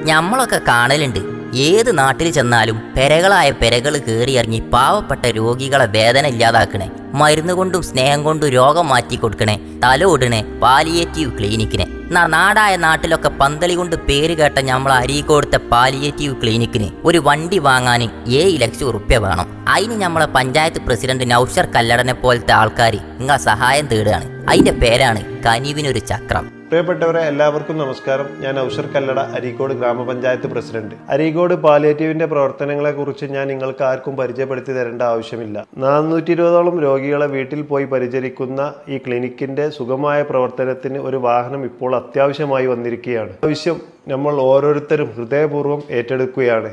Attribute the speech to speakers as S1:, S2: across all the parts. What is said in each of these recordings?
S1: ഞമ്മളൊക്കെ കാണലുണ്ട്. ഏത് നാട്ടിൽ ചെന്നാലും പെരകളായ പെരകൾ കയറിയിറങ്ങി പാവപ്പെട്ട രോഗികളെ വേദന ഇല്ലാതാക്കണേ, മരുന്ന് കൊണ്ടും സ്നേഹം കൊണ്ടും രോഗം മാറ്റി കൊടുക്കണേ, തലോടണേ പാലിയേറ്റീവ് ക്ലിനിക്കിനെ. നാടായ നാട്ടിലൊക്കെ പന്തളി കൊണ്ട് പേര് കേട്ട നമ്മൾ അരീക്കോടുത്തെ പാലിയേറ്റീവ് ക്ലിനിക്കിന് ഒരു വണ്ടി വാങ്ങാൻ 7 ലക്ഷം ഉറുപ്യ വേണം. അതിന് നമ്മളെ പഞ്ചായത്ത് പ്രസിഡന്റ് നൗഷർ കല്ലടനെ പോലത്തെ ആൾക്കാർ നിങ്ങളെ സഹായം തേടുകയാണ്. അതിന്റെ പേരാണ് കനിവിനൊരു ചക്രം.
S2: പ്രിയപ്പെട്ടവരെ, എല്ലാവർക്കും നമസ്കാരം. ഞാൻ നൗഷർ കല്ലട, അരീക്കോട് ഗ്രാമപഞ്ചായത്ത് പ്രസിഡന്റ്. അരീക്കോട് പാലിയേറ്റീവിന്റെ പ്രവർത്തനങ്ങളെ കുറിച്ച് ഞാൻ നിങ്ങൾക്ക് ആർക്കും പരിചയപ്പെടുത്തി തരേണ്ട ആവശ്യമില്ല. 420ഓളം രോഗികളെ വീട്ടിൽ പോയി പരിചരിക്കുന്ന ഈ ക്ലിനിക്കിന്റെ സുഗമമായ പ്രവർത്തനത്തിന് ഒരു വാഹനം ഇപ്പോൾ അത്യാവശ്യമായി വന്നിരിക്കുകയാണ്. ആവശ്യം നമ്മൾ ഓരോരുത്തരും ഹൃദയപൂർവ്വം ഏറ്റെടുക്കുകയാണ്.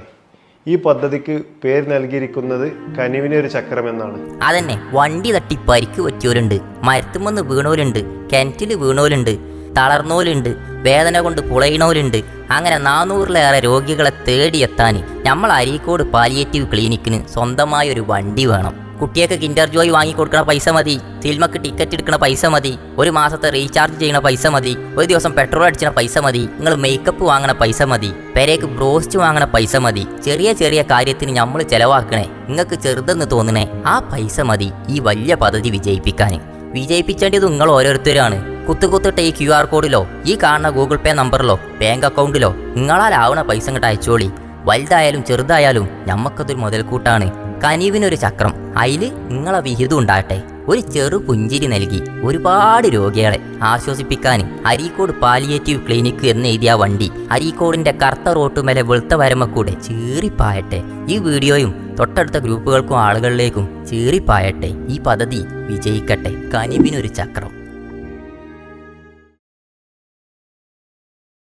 S2: ഈ പദ്ധതിക്ക് പേര് നൽകിയിരിക്കുന്നത് കനിവിനൊരു ചക്രം എന്നാണ്.
S1: അതന്നെ, വണ്ടി തട്ടി പരിക്ക് പറ്റിയോരുണ്ട്, മരത്തുമെന്ന് വീണോലുണ്ട്, കിണറ്റിൽ വീണോലുണ്ട്, തളർന്നോലുണ്ട്, വേദന കൊണ്ട് പുളയണോലുണ്ട്. അങ്ങനെ 400-ലേറെ രോഗികളെ തേടിയെത്താൻ നമ്മൾ അരീക്കോട് പാലിയേറ്റീവ് ക്ലിനിക്കിന് സ്വന്തമായൊരു വണ്ടി വേണം. കുട്ടിയൊക്കെ കിൻഡർ ജോയ് വാങ്ങിക്കൊടുക്കണ പൈസ മതി, സിനിമക്ക് ടിക്കറ്റ് എടുക്കണ പൈസ മതി, ഒരു മാസത്തെ റീചാർജ് ചെയ്യണ പൈസ മതി, ഒരു ദിവസം പെട്രോൾ അടിച്ചണ പൈസ മതി, നിങ്ങൾ മേക്കപ്പ് വാങ്ങണ പൈസ മതി, പെരേക്ക് ബ്രോസ്റ്റ് വാങ്ങണ പൈസ മതി. ചെറിയ ചെറിയ കാര്യത്തിന് നമ്മൾ ചെലവാക്കണേ, നിങ്ങൾക്ക് ചെറുതെന്ന് തോന്നണേ ആ പൈസ മതി ഈ വലിയ പദ്ധതി വിജയിപ്പിക്കാൻ. വിജയിപ്പിച്ചേണ്ടത് നിങ്ങൾ ഓരോരുത്തരാണ്. കുത്തുകുത്തിട്ട ഈ QR കോഡിലോ ഈ കാണുന്ന ഗൂഗിൾ പേ നമ്പറിലോ ബാങ്ക് അക്കൗണ്ടിലോ നിങ്ങളാലാവണ പൈസ ഇങ്ങോട്ട് അയച്ചോളി. വലുതായാലും ചെറുതായാലും ഞമ്മക്കതൊരു മുതൽക്കൂട്ടാണ്. കനിവിനൊരു ചക്രം, അതിൽ നിങ്ങളെ വിഹിതം ഉണ്ടാകട്ടെ. ഒരു ചെറു പുഞ്ചിരി നൽകി ഒരുപാട് രോഗികളെ ആശ്വസിപ്പിക്കാൻ അരീക്കോട് പാലിയേറ്റീവ് ക്ലിനിക്ക് എന്നെഴുതിയ വണ്ടി അരീക്കോടിന്റെ കറുത്ത റോട്ടുമേലെ വെളുത്ത വരമക്കൂടെ ചീറിപ്പായട്ടെ. ഈ വീഡിയോയും തൊട്ടടുത്ത ഗ്രൂപ്പുകൾക്കും ആളുകളിലേക്കും ചീറിപ്പായട്ടെ. ഈ പദ്ധതി വിജയിക്കട്ടെ. കനിവിനൊരു ചക്രം.